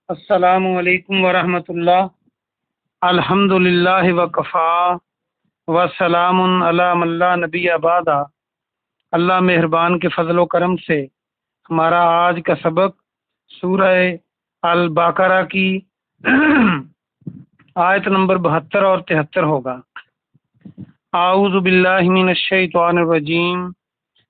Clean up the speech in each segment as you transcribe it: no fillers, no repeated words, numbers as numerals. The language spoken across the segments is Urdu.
السلام علیکم ورحمۃ اللہ۔ الحمد للہ وکفا وسلام علی من لا نبی بعد۔ اللہ مہربان کے فضل و کرم سے ہمارا آج کا سبق سورہ البقرہ کی آیت نمبر 72 اور 73 ہوگا۔ اعوذ باللہ من الشیطان الرجیم،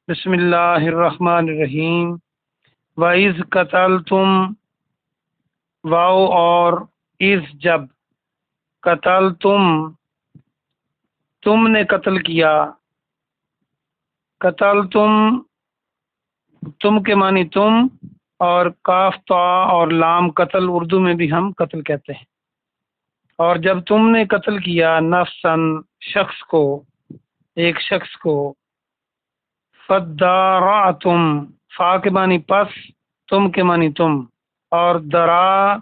بسم اللہ الرحمن الرحیم۔ وَإِذْ قَتَلْتُمْ، واو اور از جب، قتل تم نے قتل کیا، قتل تم کے معنی تم، اور کاف تا اور لام قتل اردو میں بھی ہم قتل کہتے ہیں۔ اور جب تم نے قتل کیا نفسن شخص کو، ایک شخص کو، فدارعتم، فا کے معنی پس، تم کے معنی تم، اور درا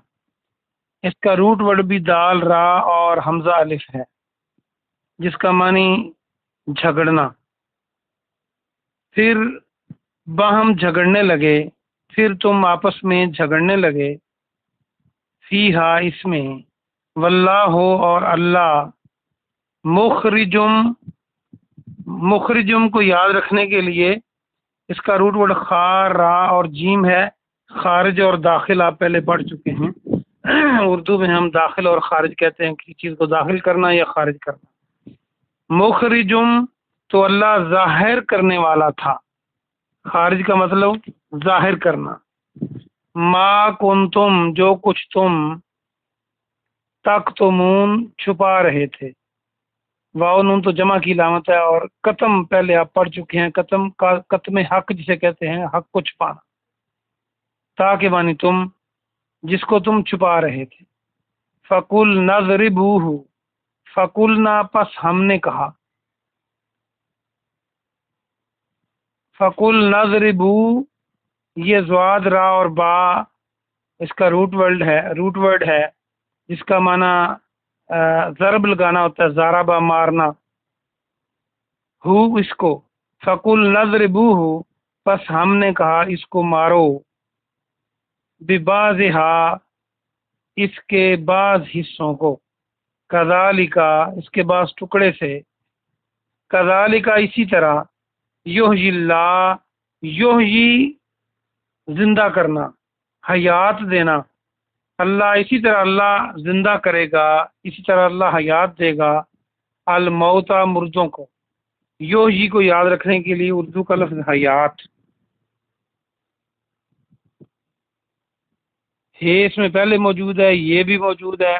اس کا روٹ ورڈ بھی دال را اور حمزہ الف ہے، جس کا معنی جھگڑنا۔ پھر باہم جھگڑنے لگے، پھر تم آپس میں جھگڑنے لگے، فیہا اس میں، واللہ اور اللہ، مخرجم کو یاد رکھنے کے لیے اس کا روٹ ورڈ خا را اور جیم ہے۔ خارج اور داخل آپ پہلے پڑھ چکے ہیں، اردو میں ہم داخل اور خارج کہتے ہیں، کسی چیز کو داخل کرنا یا خارج کرنا۔ مخرجم تو اللہ ظاہر کرنے والا تھا، خارج کا مطلب ظاہر کرنا۔ ما کنتم جو کچھ تم، تکتمون چھپا رہے تھے، واو نون تو جمع کی علامت ہے، اور قتم پہلے آپ پڑھ چکے ہیں، قتم کا قتم حق جسے کہتے ہیں، حق کو چھپانا۔ تا کے معنی تم، جس کو تم چھپا رہے تھے۔ فقل نضربوہ، فقلنا پس ہم نے کہا، فقل نضربو یہ زواد را اور با اس کا روٹ ورڈ ہے جس کا معنی ضرب لگانا ہوتا ہے، ضربہ مارنا، ہو اس کو، فقل نضربوہ پس ہم نے کہا اس کو مارو، ببعضھا اس کے بعض حصوں کو، کذالک اس کے بعض ٹکڑے سے، کذالک اسی طرح، یحیی اللہ یحیی زندہ کرنا، حیات دینا، اللہ اسی طرح اللہ زندہ کرے گا، اسی طرح اللہ حیات دے گا، الموتى مردوں کو۔ یحیی کو یاد رکھنے کے لیے اردو کا لفظ حیات ہے، اس میں پہلے موجود ہے، یہ بھی موجود ہے،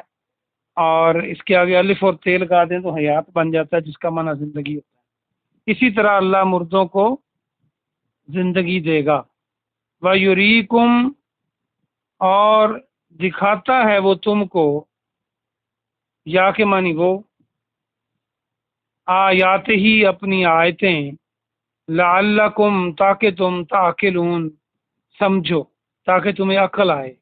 اور اس کے آگے الف اور تے لگا دیں تو حیات بن جاتا ہے، جس کا معنی زندگی ہوتا ہے۔ اسی طرح اللہ مردوں کو زندگی دے گا۔ وَيُرِيكُمْ اور دکھاتا ہے وہ تم کو، یا کے معنی وہ، آیات ہی اپنی آیتیں، لعلکم تاکہ تم تعقلون سمجھو، تاکہ تمہیں عقل آئے۔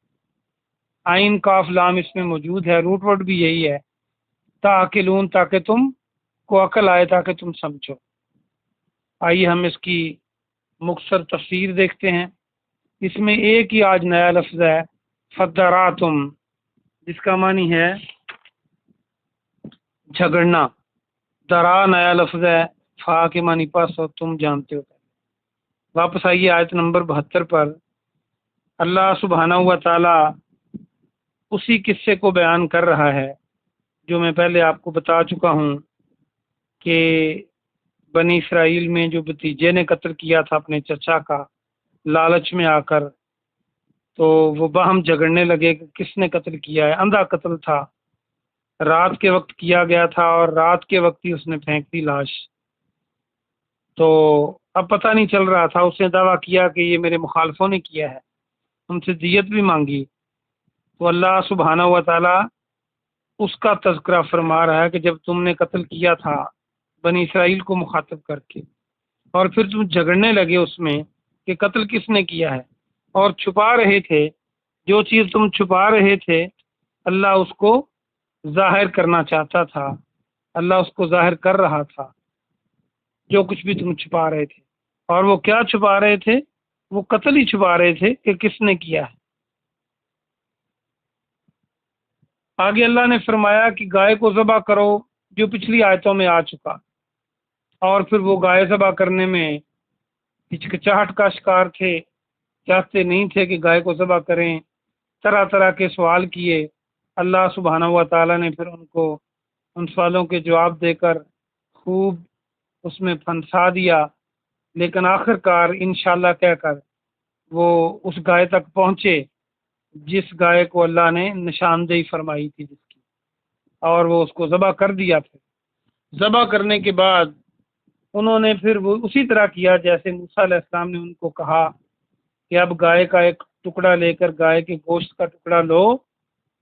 عین کاف لام اس میں موجود ہے، روٹ ورڈ بھی یہی ہے، تعقلون تاکہ تم کو عقل آئے، تاکہ تم سمجھو۔ آئیے ہم اس کی مختصر تفسیر دیکھتے ہیں۔ اس میں ایک ہی آج نیا لفظ ہے، فدارعتم، جس کا معنی ہے جھگڑنا۔ درا نیا لفظ ہے، فا کے معنی پس، اور تم جانتے ہو۔ واپس آئیے آیت نمبر 72 پر۔ اللہ سبحانہ و تعالی اسی قصے کو بیان کر رہا ہے جو میں پہلے آپ کو بتا چکا ہوں کہ بنی اسرائیل میں جو بھتیجے نے قتل کیا تھا اپنے چچا کا، لالچ میں آ کر، تو وہ باہم جھگڑنے لگے کہ کس نے قتل کیا ہے۔ اندھا قتل تھا، رات کے وقت کیا گیا تھا، اور رات کے وقت ہی اس نے پھینک دی لاش۔ تو اب پتہ نہیں چل رہا تھا، اس نے دعویٰ کیا کہ یہ میرے مخالفوں نے کیا ہے، ان سے دیت بھی مانگی۔ تو اللہ سبحانہ و تعالی اس کا تذکرہ فرما رہا ہے کہ جب تم نے قتل کیا تھا بنی اسرائیل کو مخاطب کر کے، اور پھر تم جھگڑنے لگے اس میں کہ قتل کس نے کیا ہے، اور چھپا رہے تھے، جو چیز تم چھپا رہے تھے اللہ اس کو ظاہر کرنا چاہتا تھا، اللہ اس کو ظاہر کر رہا تھا، جو کچھ بھی تم چھپا رہے تھے۔ اور وہ کیا چھپا رہے تھے؟ وہ قتل ہی چھپا رہے تھے کہ کس نے کیا ہے۔ آگے اللہ نے فرمایا کہ گائے کو ذبح کرو، جو پچھلی آیتوں میں آ چکا، اور پھر وہ گائے ذبح کرنے میں ہچکچاہٹ کا شکار تھے، چاہتے نہیں تھے کہ گائے کو ذبح کریں، طرح طرح کے سوال کیے۔ اللہ سبحانہ و تعالیٰ نے پھر ان کو ان سوالوں کے جواب دے کر خوب اس میں پھنسا دیا، لیکن آخر کار انشاءاللہ کہہ کر وہ اس گائے تک پہنچے جس گائے کو اللہ نے نشاندہی فرمائی تھی جس کی، اور وہ اس کو ذبح کر دیا۔ پھر ذبح کرنے کے بعد انہوں نے پھر وہ اسی طرح کیا جیسے موسیٰ علیہ السلام نے ان کو کہا کہ اب گائے کا ایک ٹکڑا لے کر، گائے کے گوشت کا ٹکڑا لو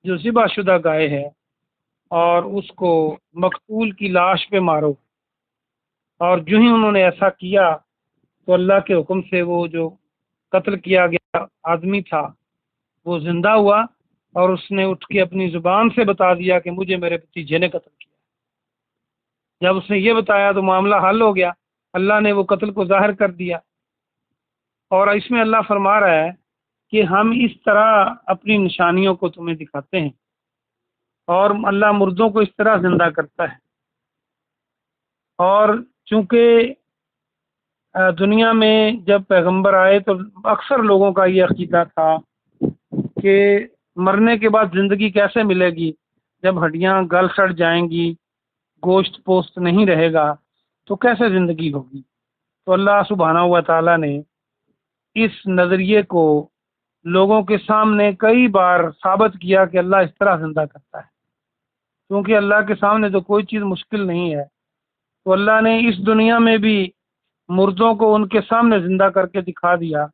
جو ذبح شدہ گائے ہے، اور اس کو مقتول کی لاش پہ مارو۔ اور جو ہی انہوں نے ایسا کیا تو اللہ کے حکم سے وہ جو قتل کیا گیا آدمی تھا وہ زندہ ہوا، اور اس نے اٹھ کے اپنی زبان سے بتا دیا کہ مجھے میرے بھتیجے نے قتل کیا۔ جب اس نے یہ بتایا تو معاملہ حل ہو گیا، اللہ نے وہ قتل کو ظاہر کر دیا۔ اور اس میں اللہ فرما رہا ہے کہ ہم اس طرح اپنی نشانیوں کو تمہیں دکھاتے ہیں، اور اللہ مردوں کو اس طرح زندہ کرتا ہے۔ اور چونکہ دنیا میں جب پیغمبر آئے تو اکثر لوگوں کا یہ عقیدہ تھا کہ مرنے کے بعد زندگی کیسے ملے گی، جب ہڈیاں گل سڑ جائیں گی، گوشت پوست نہیں رہے گا تو کیسے زندگی ہوگی۔ تو اللہ سبحانہ و تعالیٰ نے اس نظریے کو لوگوں کے سامنے کئی بار ثابت کیا کہ اللہ اس طرح زندہ کرتا ہے، کیونکہ اللہ کے سامنے تو کوئی چیز مشکل نہیں ہے۔ تو اللہ نے اس دنیا میں بھی مردوں کو ان کے سامنے زندہ کر کے دکھا دیا،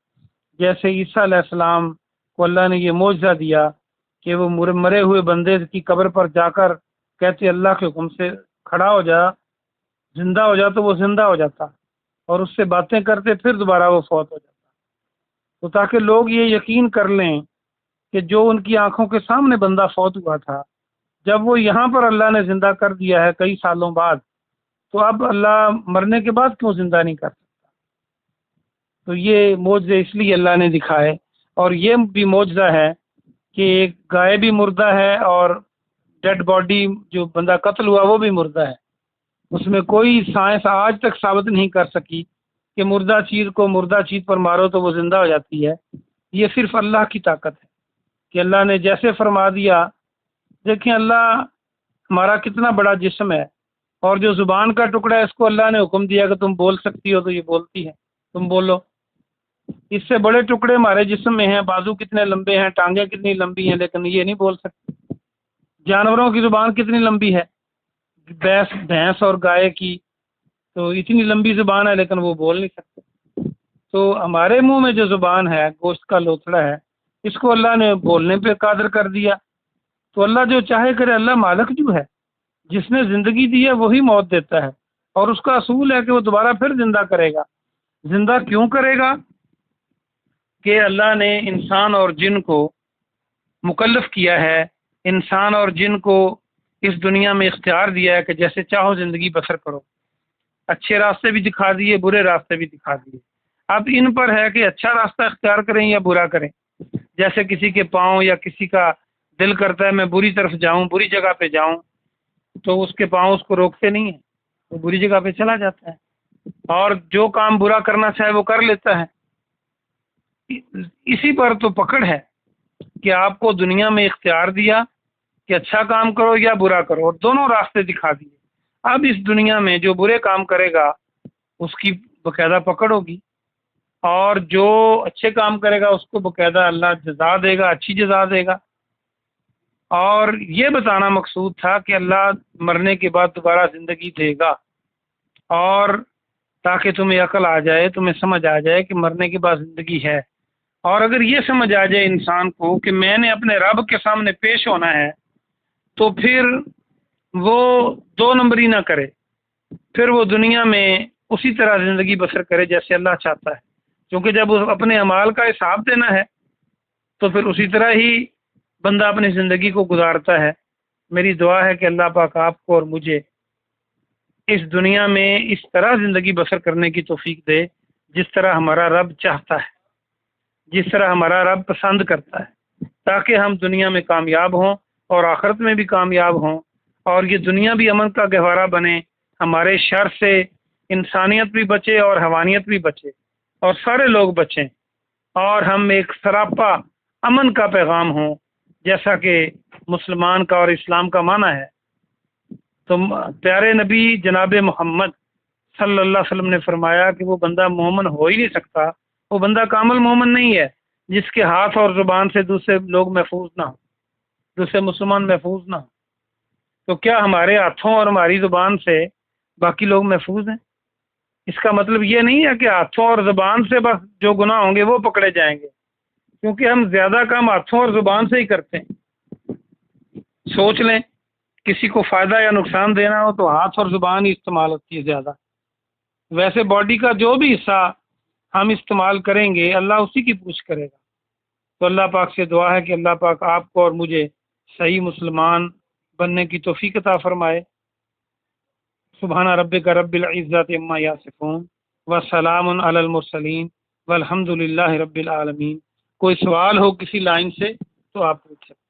جیسے عیسیٰ علیہ السلام کو اللہ نے یہ معجزہ دیا کہ وہ مرے ہوئے بندے کی قبر پر جا کر کہتے اللہ کے حکم سے کھڑا ہو جا، زندہ ہو جا، تو وہ زندہ ہو جاتا، اور اس سے باتیں کرتے پھر دوبارہ وہ فوت ہو جاتا۔ تو تاکہ لوگ یہ یقین کر لیں کہ جو ان کی آنکھوں کے سامنے بندہ فوت ہوا تھا، جب وہ یہاں پر اللہ نے زندہ کر دیا ہے کئی سالوں بعد، تو اب اللہ مرنے کے بعد کیوں زندہ نہیں کر سکتا۔ تو یہ معجزے اس لیے اللہ نے دکھائے، اور یہ بھی معجزہ ہے کہ ایک گائے بھی مردہ ہے، اور ڈیڈ باڈی جو بندہ قتل ہوا وہ بھی مردہ ہے۔ اس میں کوئی سائنس آج تک ثابت نہیں کر سکی کہ مردہ چیز کو مردہ چیز پر مارو تو وہ زندہ ہو جاتی ہے۔ یہ صرف اللہ کی طاقت ہے کہ اللہ نے جیسے فرما دیا۔ دیکھیں اللہ ہمارا کتنا بڑا جسم ہے، اور جو زبان کا ٹکڑا ہے اس کو اللہ نے حکم دیا کہ تم بول سکتی ہو تو یہ بولتی ہے، تم بولو۔ اس سے بڑے ٹکڑے ہمارے جسم میں ہیں، بازو کتنے لمبے ہیں، ٹانگیں کتنی لمبی ہیں، لیکن یہ نہیں بول سکتے۔ جانوروں کی زبان کتنی لمبی ہے، بھینس اور گائے کی تو اتنی لمبی زبان ہے، لیکن وہ بول نہیں سکتے۔ تو ہمارے منہ میں جو زبان ہے، گوشت کا لوتھڑا ہے، اس کو اللہ نے بولنے پہ قادر کر دیا۔ تو اللہ جو چاہے کرے، اللہ مالک جو ہے، جس نے زندگی دی ہے وہی موت دیتا ہے، اور اس کا اصول ہے کہ وہ دوبارہ پھر زندہ کرے گا۔ زندہ کیوں کرے گا؟ کہ اللہ نے انسان اور جن کو مکلف کیا ہے، انسان اور جن کو اس دنیا میں اختیار دیا ہے کہ جیسے چاہو زندگی بسر کرو، اچھے راستے بھی دکھا دیے، برے راستے بھی دکھا دیے۔ اب ان پر ہے کہ اچھا راستہ اختیار کریں یا برا کریں۔ جیسے کسی کے پاؤں یا کسی کا دل کرتا ہے میں بری طرف جاؤں، بری جگہ پہ جاؤں، تو اس کے پاؤں اس کو روکتے نہیں ہیں، وہ بری جگہ پہ چلا جاتا ہے، اور جو کام برا کرنا چاہے وہ کر لیتا ہے۔ اسی پر تو پکڑ ہے کہ آپ کو دنیا میں اختیار دیا کہ اچھا کام کرو یا برا کرو، اور دونوں راستے دکھا دیے۔ اب اس دنیا میں جو برے کام کرے گا اس کی باقاعدہ پکڑ ہوگی، اور جو اچھے کام کرے گا اس کو باقاعدہ اللہ جزا دے گا، اچھی جزا دے گا۔ اور یہ بتانا مقصود تھا کہ اللہ مرنے کے بعد دوبارہ زندگی دے گا، اور تاکہ تمہیں عقل آ جائے، تمہیں سمجھ آ جائے کہ مرنے کے بعد زندگی ہے۔ اور اگر یہ سمجھ آ جائے انسان کو کہ میں نے اپنے رب کے سامنے پیش ہونا ہے، تو پھر وہ دو نمبری نہ کرے، پھر وہ دنیا میں اسی طرح زندگی بسر کرے جیسے اللہ چاہتا ہے، کیونکہ جب اس اپنے اعمال کا حساب دینا ہے تو پھر اسی طرح ہی بندہ اپنی زندگی کو گزارتا ہے۔ میری دعا ہے کہ اللہ پاک آپ کو اور مجھے اس دنیا میں اس طرح زندگی بسر کرنے کی توفیق دے جس طرح ہمارا رب چاہتا ہے، جس طرح ہمارا رب پسند کرتا ہے، تاکہ ہم دنیا میں کامیاب ہوں اور آخرت میں بھی کامیاب ہوں، اور یہ دنیا بھی امن کا گہوارہ بنے، ہمارے شر سے انسانیت بھی بچے اور حیوانیت بھی بچے اور سارے لوگ بچیں، اور ہم ایک سراپا امن کا پیغام ہوں، جیسا کہ مسلمان کا اور اسلام کا معنی ہے۔ تو پیارے نبی جناب محمد صلی اللہ علیہ وسلم نے فرمایا کہ وہ بندہ مومن ہو ہی نہیں سکتا، وہ بندہ کامل مومن نہیں ہے جس کے ہاتھ اور زبان سے دوسرے لوگ محفوظ نہ ہوں، دوسرے مسلمان محفوظ نہ ہوں۔ تو کیا ہمارے ہاتھوں اور ہماری زبان سے باقی لوگ محفوظ ہیں؟ اس کا مطلب یہ نہیں ہے کہ ہاتھوں اور زبان سے بس جو گناہ ہوں گے وہ پکڑے جائیں گے، کیونکہ ہم زیادہ کام ہاتھوں اور زبان سے ہی کرتے ہیں۔ سوچ لیں، کسی کو فائدہ یا نقصان دینا ہو تو ہاتھ اور زبان ہی استعمال ہوتی ہے زیادہ۔ ویسے باڈی کا جو بھی حصہ ہم استعمال کریں گے اللہ اسی کی پوچھ کرے گا۔ تو اللہ پاک سے دعا ہے کہ اللہ پاک آپ کو اور مجھے صحیح مسلمان بننے کی توفیق عطا فرمائے۔ سبحان ربک رب العزت عما یصفون وسلام علی المرسلین والحمد للہ رب العالمین۔ کوئی سوال ہو کسی لائن سے تو آپ پوچھ سکتے ہیں۔